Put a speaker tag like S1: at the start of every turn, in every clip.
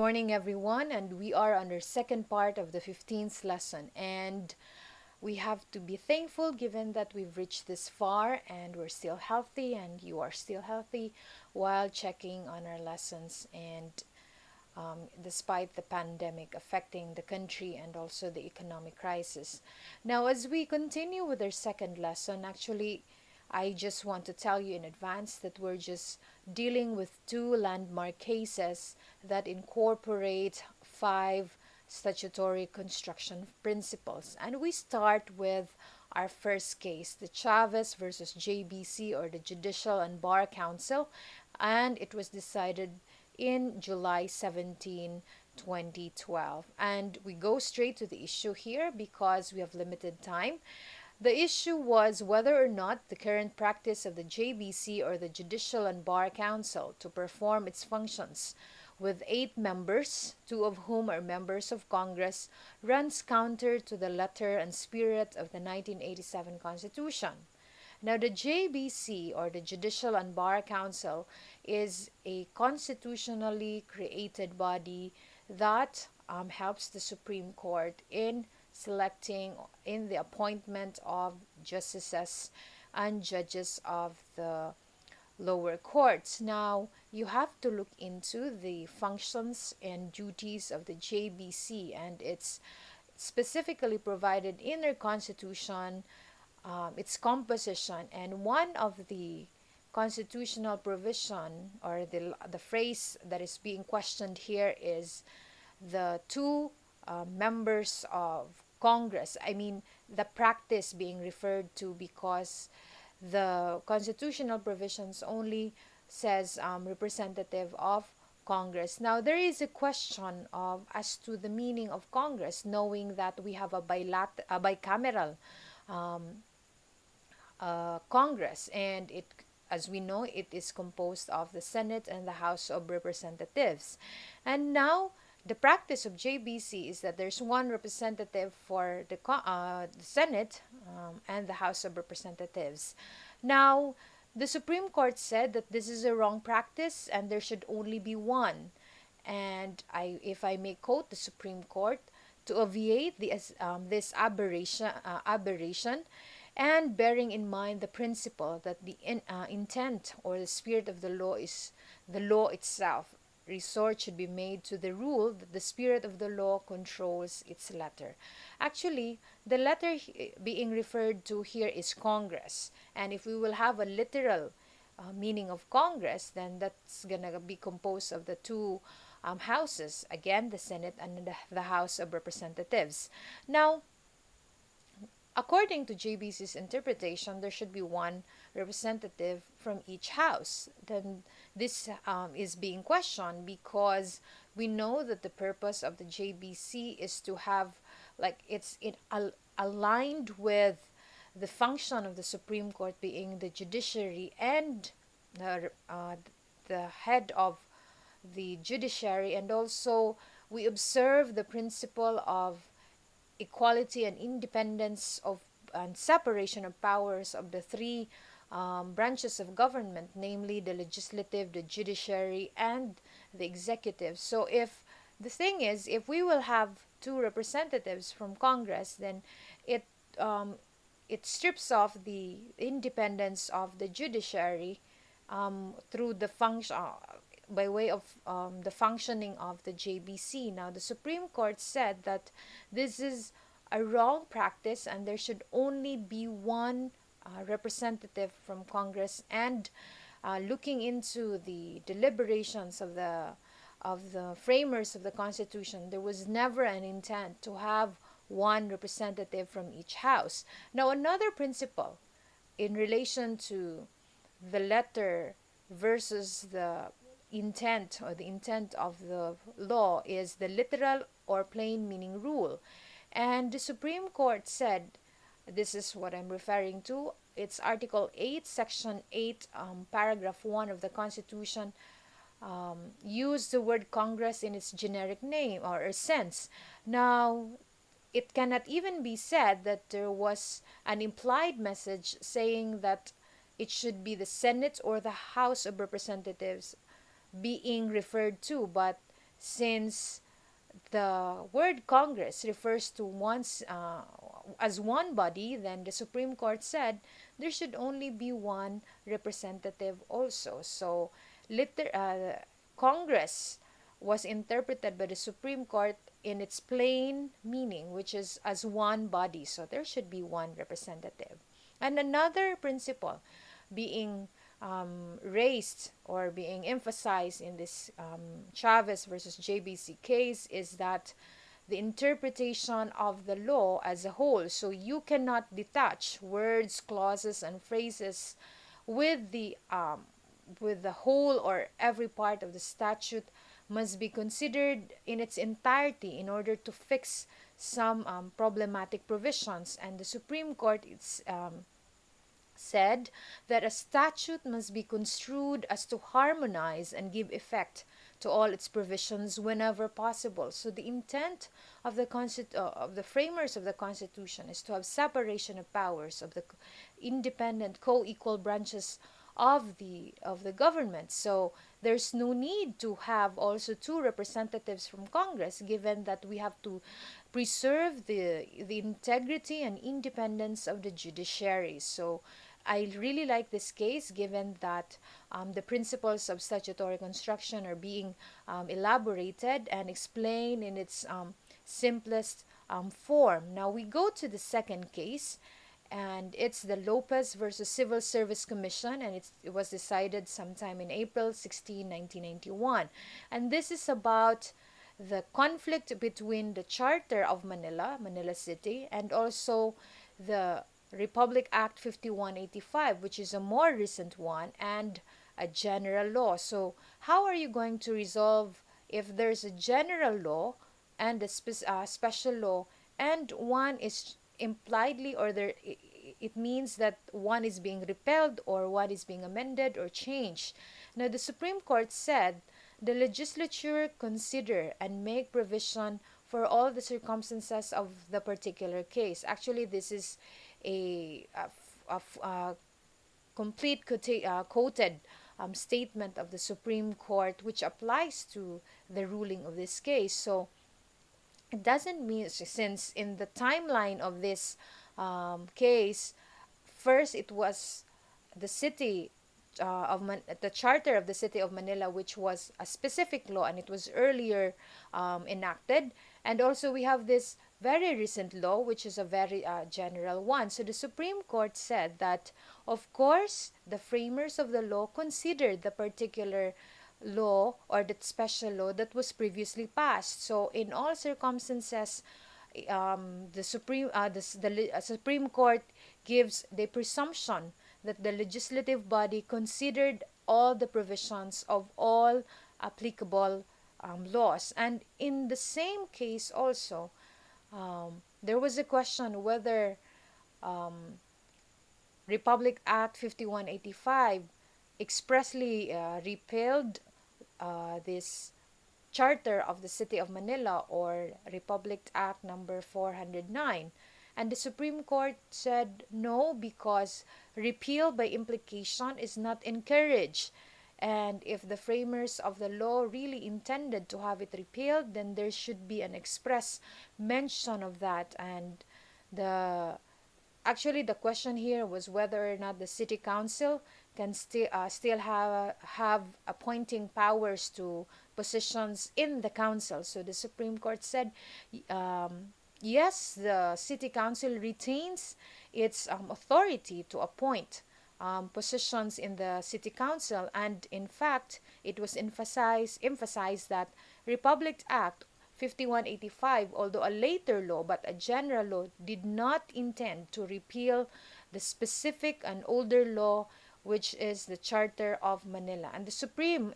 S1: Morning everyone, and we are on our second part of the 15th lesson, and we have to be thankful given that we've reached this far and we're still healthy and you are still healthy while checking on our lessons, and despite the pandemic affecting the country and also the economic crisis. Now, as we continue with our second lesson, actually, I just want to tell you in advance that we're just dealing with two landmark cases that incorporate five statutory construction principles. And we start with our first case, the Chavez versus JBC, or the Judicial and Bar Council, and it was decided in July 17, 2012. And we go straight to the issue here because we have limited time. The issue was whether or not the current practice of the JBC, or the Judicial and Bar Council, to perform its functions with 8 members, 2 of whom are members of Congress, runs counter to the letter and spirit of the 1987 Constitution. Now, the JBC, or the Judicial and Bar Council, is a constitutionally created body that helps the Supreme Court in selecting, in the appointment of justices and judges of the lower courts. Now, you have to look into the functions and duties of the JBC, and it's specifically provided in their constitution, its composition, and one of the constitutional provision, or the phrase that is being questioned here, is the two members of Congress. I mean, the practice being referred to, because the constitutional provisions only says representative of Congress. Now, there is a question of as to the meaning of Congress, knowing that we have a bicameral um, Congress, and it, as we know, it is composed of the Senate and the House of Representatives. And now, the practice of JBC is that there's one representative for the Senate and the House of Representatives. Now, the Supreme Court said that this is a wrong practice and there should only be one. And if I may quote the Supreme Court, to obviate this aberration, and bearing in mind the principle that the intent or the spirit of the law is the law itself, resort should be made to the rule that the spirit of the law controls its letter. Actually, the letter being referred to here is Congress, and if we will have a literal meaning of Congress, then that's gonna be composed of the two houses, again the Senate and the House of Representatives. Now, according to JBC's interpretation, there should be one representative from each house. Then this is being questioned because we know that the purpose of the JBC is to have, like, aligned with the function of the Supreme Court being the judiciary and the head of the judiciary, and also we observe the principle of equality and independence of and separation of powers of the three branches of government, namely the legislative, the judiciary, and the executive. So if the thing is, if we will have two representatives from Congress, then it it strips off the independence of the judiciary through the function by way of the functioning of the JBC. Now, the Supreme Court said that this is a wrong practice and there should only be one representative from Congress. And looking into the deliberations of the framers of the Constitution, there was never an intent to have one representative from each house. Now, another principle in relation to the letter versus the intent, or the intent of the law, is the literal or plain meaning rule. And the Supreme Court said, this is what I'm referring to, it's Article 8, Section 8, Paragraph 1 of the Constitution, use the word Congress in its generic name or sense. Now, it cannot even be said that there was an implied message saying that it should be the Senate or the House of Representatives being referred to, but since the word Congress refers to once as one body, then the Supreme Court said there should only be one representative also. So, Congress was interpreted by the Supreme Court in its plain meaning, which is as one body. So, there should be one representative. And another principle being raised or being emphasized in this Chavez versus JBC case is that the interpretation of the law as a whole. So you cannot detach words, clauses, and phrases with the whole or every part of the statute must be considered in its entirety in order to fix some problematic provisions. And the Supreme Court said that a statute must be construed as to harmonize and give effect to all its provisions whenever possible. So the intent of the framers of the Constitution is to have separation of powers of the independent co-equal branches of the government. So there's no need to have also two representatives from Congress, given that we have to preserve the integrity and independence of the judiciary. So I really like this case, given that the principles of statutory construction are being elaborated and explained in its simplest form. Now we go to the second case, and it's the Lopez versus Civil Service Commission, and it was decided sometime in April 16, 1991. And this is about the conflict between the Charter of Manila City, and also the Republic Act 5185, which is a more recent one, and a general law. So, how are you going to resolve if there's a general law and a special law, and one is impliedly, or it means that one is being repealed or one is being amended or changed? Now, the Supreme Court said the legislature consider and make provision for all the circumstances of the particular case. Actually, this is a complete quoted statement of the Supreme Court, which applies to the ruling of this case. So it doesn't mean, since in the timeline of this case, first it was the city the charter of the city of Manila, which was a specific law, and it was earlier enacted. And also we have this very recent law, which is a very general one. So the Supreme Court said that, of course, the framers of the law considered the particular law or that special law that was previously passed. So in all circumstances, the Supreme Court gives the presumption that the legislative body considered all the provisions of all applicable laws. And in the same case also, there was a question whether Republic Act 5185 expressly repealed this Charter of the City of Manila, or Republic Act number 409. And the Supreme Court said no, because repeal by implication is not encouraged. And if the framers of the law really intended to have it repealed, then there should be an express mention of that. And the actually the question here was whether or not the city council can still have appointing powers to positions in the council. So the Supreme Court said, yes, the city council retains its authority to appoint positions in the city council. And in fact, it was emphasized that Republic Act 5185, although a later law but a general law, did not intend to repeal the specific and older law, which is the Charter of Manila. And the Supreme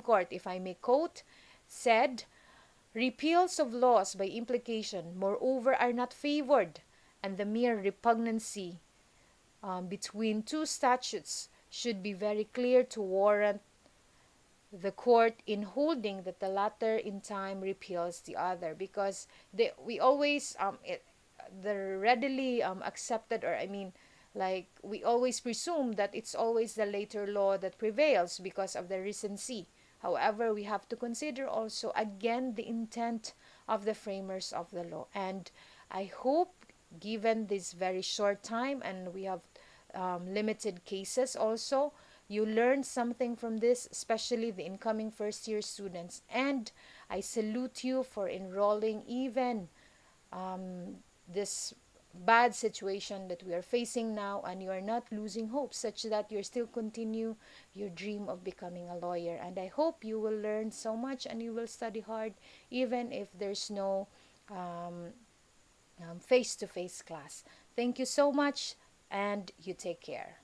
S1: Court, if I may quote, said, repeals of laws by implication, moreover, are not favored, and the mere repugnancy between two statutes should be very clear to warrant the court in holding that the latter in time repeals the other, because we always the readily accepted, or I mean, like, we always presume that it's always the later law that prevails because of the recency However, we have to consider also again the intent of the framers of the law. And I hope, given this very short time and we have limited cases also, you learn something from this, especially the incoming first year students. And I salute you for enrolling even this bad situation that we are facing now, and you are not losing hope, such that you still continue your dream of becoming a lawyer. And I hope you will learn so much and you will study hard, even if there's no face to face class. Thank you so much, and you take care.